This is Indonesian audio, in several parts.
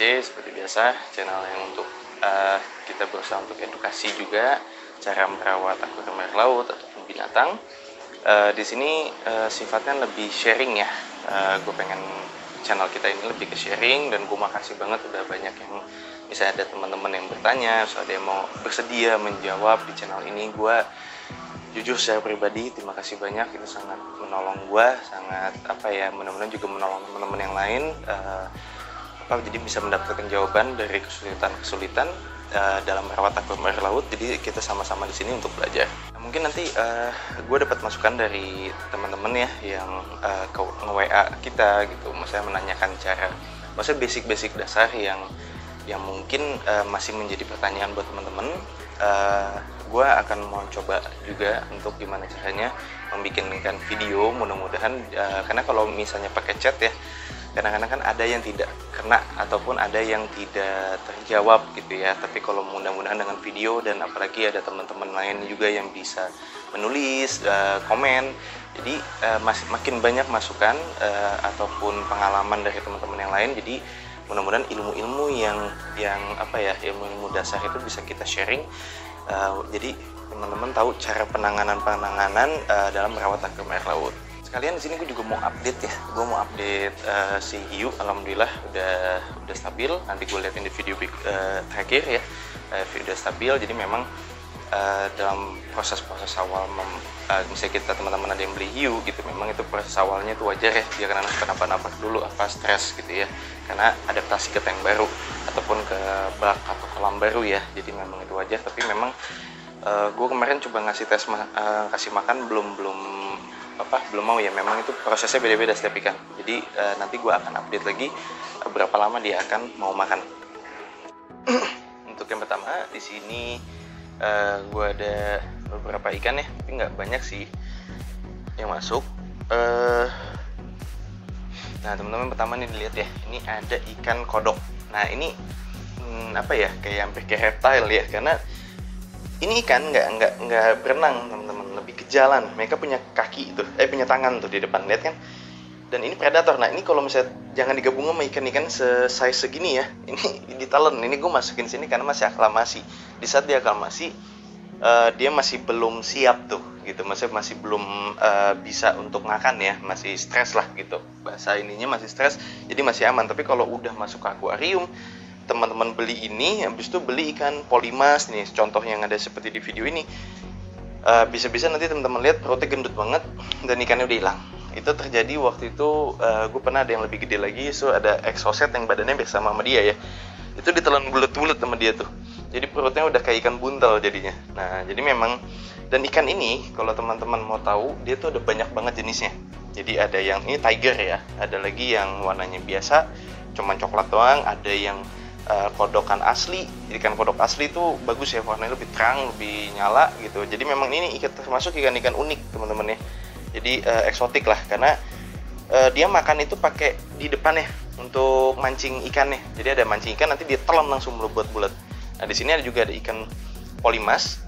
PTC seperti biasa, channel yang untuk kita berusaha untuk edukasi juga cara merawat akuarium air laut ataupun binatang. Di sini sifatnya lebih sharing ya. Gue pengen channel kita ini lebih ke sharing, dan gue makasih banget udah banyak yang misalnya ada teman-teman yang bertanya, terus ada yang mau bersedia menjawab di channel ini. Gue jujur secara pribadi terima kasih banyak, itu sangat menolong gue, sangat mudah-mudahan juga menolong teman-teman yang lain. Jadi bisa mendapatkan jawaban dari kesulitan-kesulitan dalam merawat akuarium air laut. Jadi kita sama-sama di sini untuk belajar. Mungkin nanti gue dapat masukan dari teman-teman ya yang nge-WA kita gitu, maksudnya menanyakan maksudnya basic-basic dasar yang mungkin masih menjadi pertanyaan buat teman-teman. Gue akan mau coba juga untuk gimana caranya membikinkan video, mudah-mudahan karena kalau misalnya pakai chat ya, kadang-kadang kan ada yang tidak kena ataupun ada yang tidak terjawab gitu ya. Tapi kalau mudah-mudahan dengan video, dan apalagi ada teman-teman lain juga yang bisa menulis, komen, jadi makin banyak masukan ataupun pengalaman dari teman-teman yang lain. Jadi mudah-mudahan ilmu-ilmu yang ilmu-ilmu dasar itu bisa kita sharing. Jadi teman-teman tahu cara penanganan dalam merawat akuarium air laut. Sekalian di sini gue juga mau update ya. Gue mau update si hiu, alhamdulillah udah stabil. Nanti gue liatin di video terakhir ya. Udah stabil. Jadi memang dalam proses-proses awal misalnya kita teman-teman ada yang beli hiu gitu, memang itu proses awalnya itu wajar ya, dia karena kenapa-napa dulu, stres gitu ya, karena adaptasi ke tank baru ataupun ke bak atau kolam baru ya. Jadi memang itu wajar. Tapi memang gue kemarin coba ngasih tes kasih makan belum mau ya. Memang itu prosesnya beda-beda setiap ikan. Jadi nanti gue akan update lagi berapa lama dia akan mau makan. Untuk yang pertama di sini gue ada beberapa ikan ya, tapi nggak banyak sih yang masuk. Nah teman-teman, pertama nih dilihat ya, ini ada ikan kodok. Nah ini kayak hampir kayak reptile ya, karena ini ikan nggak berenang teman-teman, lebih ke jalan. Mereka punya kaki tuh, punya tangan tuh di depan, lihat kan. Dan ini predator. Nah ini kalau misalnya jangan digabung sama ikan-ikan size segini ya, ini ditelen. Ini gue masukin sini karena masih aklimasi. Di saat dia aklimasi, dia masih belum siap tuh gitu, masih belum bisa untuk makan ya, masih stres lah gitu. Bahasa ininya masih stres, jadi masih aman. Tapi kalau udah masuk ke akuarium, teman-teman beli ini, habis itu beli ikan polimas nih, contoh yang ada seperti di video ini, bisa-bisa nanti teman-teman lihat perutnya gendut banget dan ikannya udah hilang. Itu terjadi waktu itu, gue pernah ada yang lebih gede lagi, so ada exocet yang badannya bersama sama dia ya, itu ditelan bulet-bulet sama dia tuh, jadi perutnya udah kayak ikan buntel jadinya. Nah jadi memang, dan ikan ini kalau teman-teman mau tahu, dia tuh ada banyak banget jenisnya. Jadi ada yang ini tiger ya, ada lagi yang warnanya biasa cuman coklat doang, ada yang kodokan asli. Ikan kodok asli itu bagus ya, warnanya lebih terang, lebih nyala gitu. Jadi memang ini termasuk ikan-ikan unik teman-teman ya. Jadi eksotik lah, karena dia makan itu pakai di depan ya untuk mancing ikannya. Jadi ada mancing ikan, nanti dia telan langsung bulat-bulat. Nah di sini ada juga ada ikan polimas.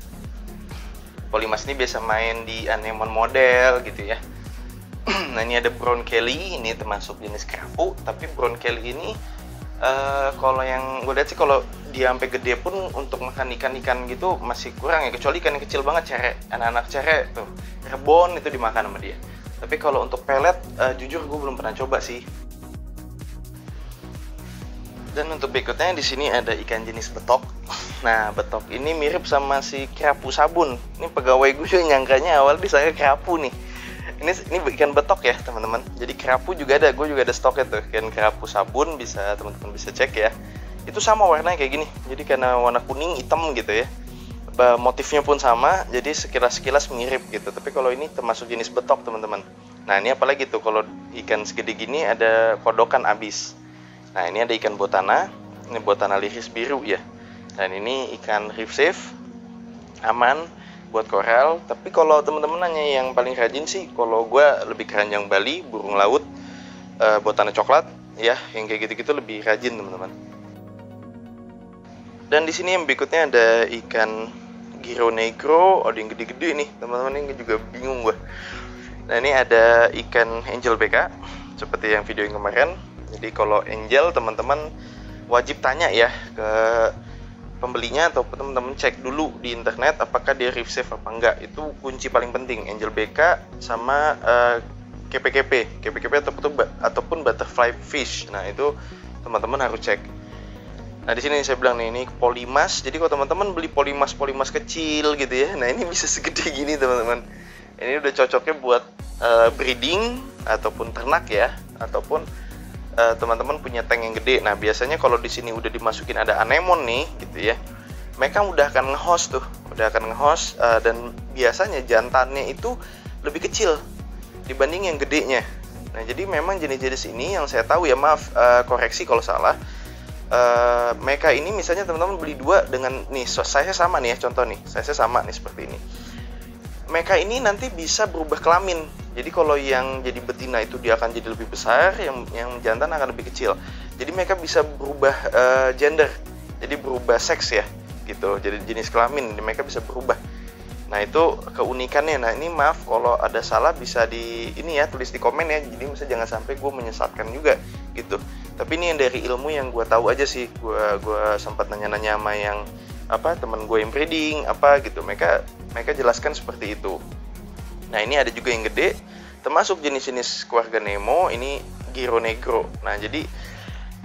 Polimas ini biasa main di anemon model gitu ya. Nah ini ada brown kelly, ini termasuk jenis kerapu. Tapi brown kelly ini kalau yang gue lihat sih, kalau dia sampai gede pun untuk makan ikan-ikan gitu masih kurang ya, kecuali ikan yang kecil banget, cere, anak-anak cere tuh, rebon itu dimakan sama dia. Tapi kalau untuk pelet, jujur gue belum pernah coba sih. Dan untuk berikutnya di sini ada ikan jenis betok. Nah betok ini mirip sama si kerapu sabun. Ini pegawai gue nyangkanya awal disangka kerapu nih. Ini ikan betok ya teman-teman. Jadi kerapu juga ada, gue juga ada stoknya tuh, ikan kerapu sabun, bisa teman-teman bisa cek ya. Itu sama warnanya kayak gini. Jadi karena warna kuning hitam gitu ya. Motifnya pun sama, jadi sekilas mirip gitu. Tapi kalau ini termasuk jenis betok teman-teman. Nah ini apalagi tuh, kalau ikan segede gini ada kodokan abis. Nah ini ada ikan botana, ini botana liris biru ya. Dan ini ikan reef safe, aman buat koral. Tapi kalau teman-teman nanya yang paling rajin sih, kalau gue lebih keranjang Bali, burung laut, botana coklat ya, yang kayak gitu-gitu lebih rajin teman-teman. Dan di sini yang berikutnya ada ikan giro negro, ada yang gede-gede nih teman-teman, ini juga bingung gue. Nah ini ada ikan angel BK seperti yang video yang kemarin. Jadi kalau angel teman-teman wajib tanya ya ke pembelinya, atau teman-teman cek dulu di internet apakah dia reef safe apa enggak. Itu kunci paling penting, Angel BK sama KPKP ataupun butterfly fish. Nah itu teman-teman harus cek. Nah di sini saya bilang nih, ini polimas. Jadi kalau teman-teman beli polimas kecil gitu ya, nah ini bisa segede gini teman-teman. Ini udah cocoknya buat breeding ataupun ternak ya, ataupun teman-teman punya tank yang gede. Nah biasanya kalau di sini udah dimasukin ada anemon nih gitu ya, mereka udah akan nge-host tuh, dan biasanya jantannya itu lebih kecil dibanding yang gedenya. Nah jadi memang jenis-jenis ini yang saya tahu ya, maaf koreksi kalau salah. Mereka ini misalnya teman-teman beli 2 dengan nih size sama nih ya, contoh nih size sama nih seperti ini. Mereka ini nanti bisa berubah kelamin. Jadi kalau yang jadi betina itu dia akan jadi lebih besar, yang jantan akan lebih kecil. Jadi mereka bisa berubah gender, jadi berubah seks ya gitu. Jadi jenis kelamin mereka bisa berubah. Nah itu keunikannya. Nah ini maaf kalau ada salah bisa ini ya, tulis di komen ya. Jadi misalnya jangan sampai gue menyesatkan juga gitu. Tapi ini yang dari ilmu yang gue tahu aja sih. Gue sempat nanya-nanya sama yang teman gue yang breeding gitu. Mereka jelaskan seperti itu. Nah ini ada juga yang gede, termasuk jenis-jenis keluarga Nemo. Ini Giro Negro. Nah jadi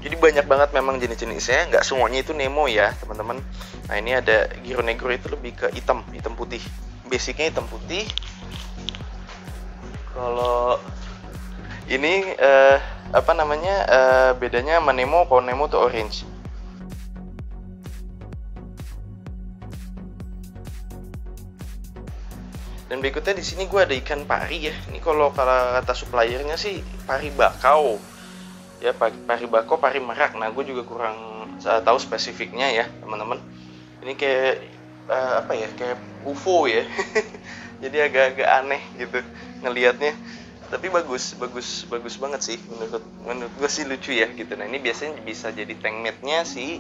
banyak banget memang jenis-jenisnya. Nggak semuanya itu Nemo ya teman-teman. Nah ini ada Giro Negro, itu lebih ke hitam putih. Basicnya hitam putih. Kalau ini bedanya sama Nemo. Kalau Nemo tuh orange. Dan berikutnya di sini gue ada ikan pari ya. Ini kalau kata suppliernya sih pari bakau ya, pari bakau, pari merak. Nah gue juga kurang tahu spesifiknya ya teman-teman. Ini kayak kayak UFO ya. Jadi agak-agak aneh gitu ngelihatnya. Tapi bagus banget sih menurut gue sih, lucu ya gitu. Nah ini biasanya bisa jadi tank mate-nya si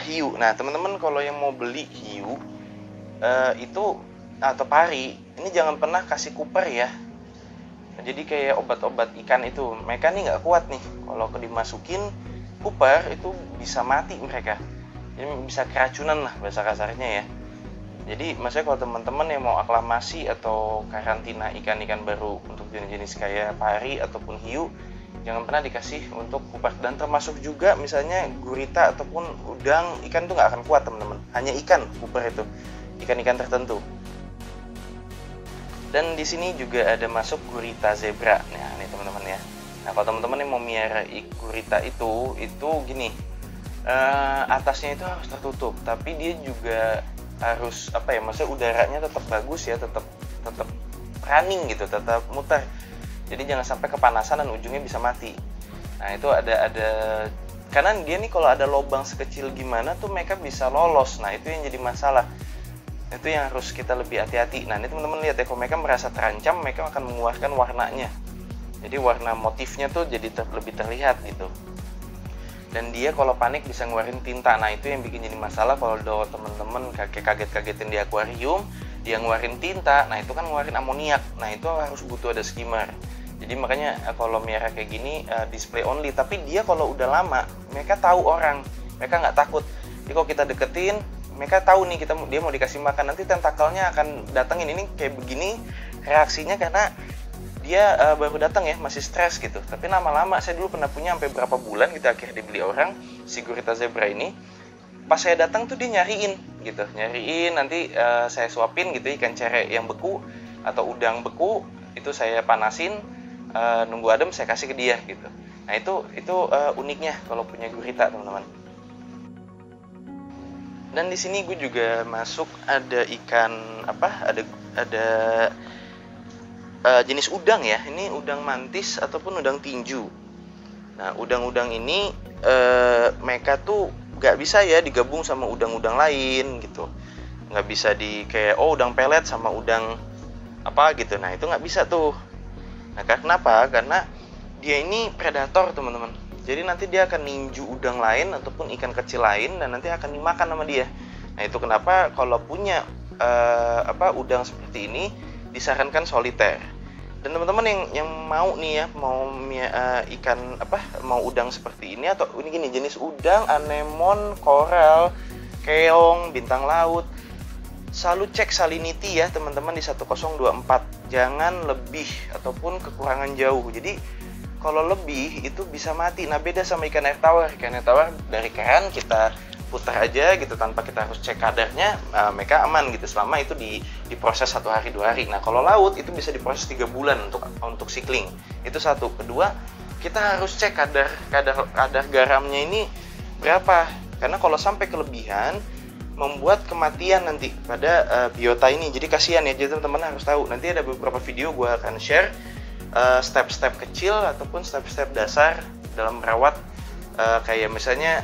hiu. Nah teman-teman kalau yang mau beli hiu itu atau pari, ini jangan pernah kasih Cooper ya. Jadi kayak obat-obat ikan itu, mereka nih nggak kuat nih. Kalau dimasukin Cooper itu bisa mati mereka. Jadi bisa keracunan lah bahasa kasarnya ya. Jadi maksudnya kalau teman-teman yang mau aklamasi atau karantina ikan-ikan baru untuk jenis-jenis kayak pari ataupun hiu, jangan pernah dikasih untuk Cooper. Dan termasuk juga misalnya gurita ataupun udang, ikan tuh nggak akan kuat teman-teman. Hanya ikan Cooper itu, ikan-ikan tertentu. Dan di sini juga ada masuk gurita zebra. Nah, ini teman-teman ya. Nah, kalau teman-teman yang mau miara gurita itu gini. Atasnya itu harus tertutup, tapi dia juga harus maksudnya udaranya tetap bagus ya, tetap running gitu, tetap muter. Jadi jangan sampai kepanasan dan ujungnya bisa mati. Nah, itu ada karena dia nih kalau ada lubang sekecil gimana tuh mereka bisa lolos. Nah, itu yang jadi masalah. Itu yang harus kita lebih hati-hati. Nah ini teman-teman lihat ya, kalau mereka merasa terancam, mereka akan mengeluarkan warnanya. Jadi warna motifnya tuh jadi lebih terlihat gitu. Dan dia kalau panik bisa ngeluarin tinta. Nah itu yang bikin jadi masalah kalau teman-teman kaget-kagetin di akuarium, dia ngeluarin tinta. Nah itu kan ngeluarin amoniak. Nah itu harus butuh ada skimmer. Jadi makanya kalau miara kayak gini display only. Tapi dia kalau udah lama, mereka tahu orang, mereka nggak takut. Jadi kalau kita deketin, mereka tahu nih dia mau dikasih makan, nanti tentakelnya akan datengin. Ini kayak begini reaksinya karena dia baru datang ya, masih stres gitu. Tapi lama-lama, saya dulu pernah punya sampai berapa bulan gitu, akhirnya dibeli orang si gurita zebra ini. Pas saya datang tuh dia nyariin nanti saya suapin gitu ikan cere yang beku atau udang beku, itu saya panasin, nunggu adem saya kasih ke dia gitu. Nah itu uniknya kalau punya gurita teman-teman. Dan di sini gue juga masuk ada ikan ada jenis udang ya. Ini udang mantis ataupun udang tinju. Nah udang-udang ini mereka tuh nggak bisa ya digabung sama udang-udang lain gitu. Nggak bisa kayak udang pelet sama udang gitu. Nah itu nggak bisa tuh. Nah kenapa? Karena dia ini predator teman-teman. Jadi nanti dia akan ninju udang lain ataupun ikan kecil lain dan nanti akan dimakan sama dia. Nah itu kenapa kalau punya udang seperti ini disarankan soliter. Dan teman-teman yang mau nih ya, mau ikan apa, mau udang seperti ini atau ini gini, jenis udang, anemon, koral, keong, bintang laut, selalu cek salinity ya teman-teman di 1024. Jangan lebih ataupun kekurangan jauh. Jadi kalau lebih itu bisa mati. Nah, beda sama ikan air tawar. Ikan air tawar dari keran kita putar aja gitu tanpa kita harus cek kadarnya, mereka aman gitu selama itu diproses 1 hari 2 hari. Nah, kalau laut itu bisa diproses 3 bulan untuk cycling. Itu satu. Kedua, kita harus cek kadar garamnya ini berapa. Karena kalau sampai kelebihan membuat kematian nanti pada biota ini. Jadi kasihan ya, jadi teman-teman harus tahu. Nanti ada beberapa video gue akan share step-step kecil ataupun step-step dasar dalam merawat, kayak misalnya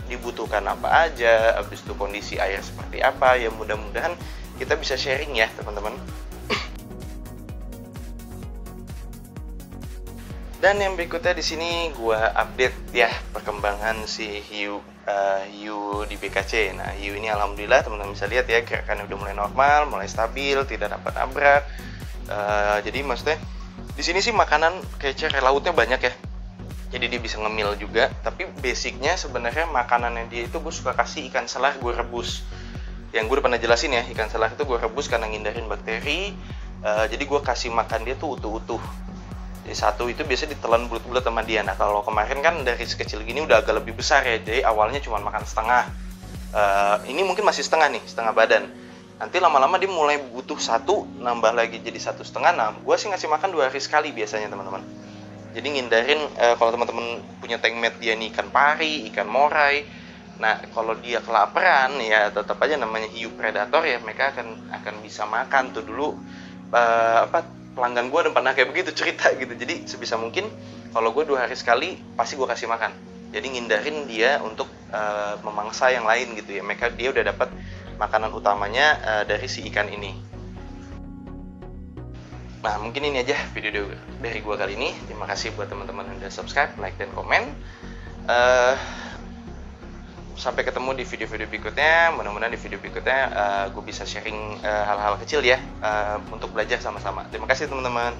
dibutuhkan apa aja, habis itu kondisi air seperti apa. Ya mudah-mudahan kita bisa sharing ya teman-teman. Dan yang berikutnya di sini gua update ya perkembangan si hiu di BKC. Nah, hiu ini alhamdulillah teman-teman bisa lihat ya, gerakannya udah mulai normal, mulai stabil, tidak dapat nabrak. Jadi maksudnya di sini sih makanan kayak lautnya banyak ya. Jadi dia bisa ngemil juga, tapi basicnya sebenarnya makanannya dia itu gue suka kasih ikan selar gue rebus. Yang gue udah pernah jelasin ya, ikan selar itu gue rebus karena ngindarin bakteri. Jadi gue kasih makan dia tuh utuh-utuh. Jadi satu itu biasanya ditelan bulat-bulat sama dia. Nah, kalau kemarin kan dari sekecil gini udah agak lebih besar ya, jadi awalnya cuma makan setengah. Ini mungkin masih setengah nih, setengah badan. Nanti lama-lama dia mulai butuh satu, nambah lagi jadi 1,5. Nah, gue sih ngasih makan 2 hari sekali biasanya teman-teman. Jadi ngindarin kalau teman-teman punya tank mate dia nih ikan pari, ikan moray. Nah, kalau dia kelaparan ya tetap aja namanya hiu predator ya, mereka akan bisa makan tuh dulu. Pelanggan gue udah pernah kayak begitu cerita gitu. Jadi sebisa mungkin kalau gue 2 hari sekali pasti gue kasih makan. Jadi ngindarin dia untuk memangsa yang lain gitu ya. Dia udah dapat makanan utamanya dari si ikan ini. Nah, mungkin ini aja video dari gue kali ini. Terima kasih buat teman-teman yang udah subscribe, like, dan komen. Sampai ketemu di video-video berikutnya. Mudah-mudahan di video berikutnya gue bisa sharing hal-hal kecil ya, untuk belajar sama-sama. Terima kasih teman-teman.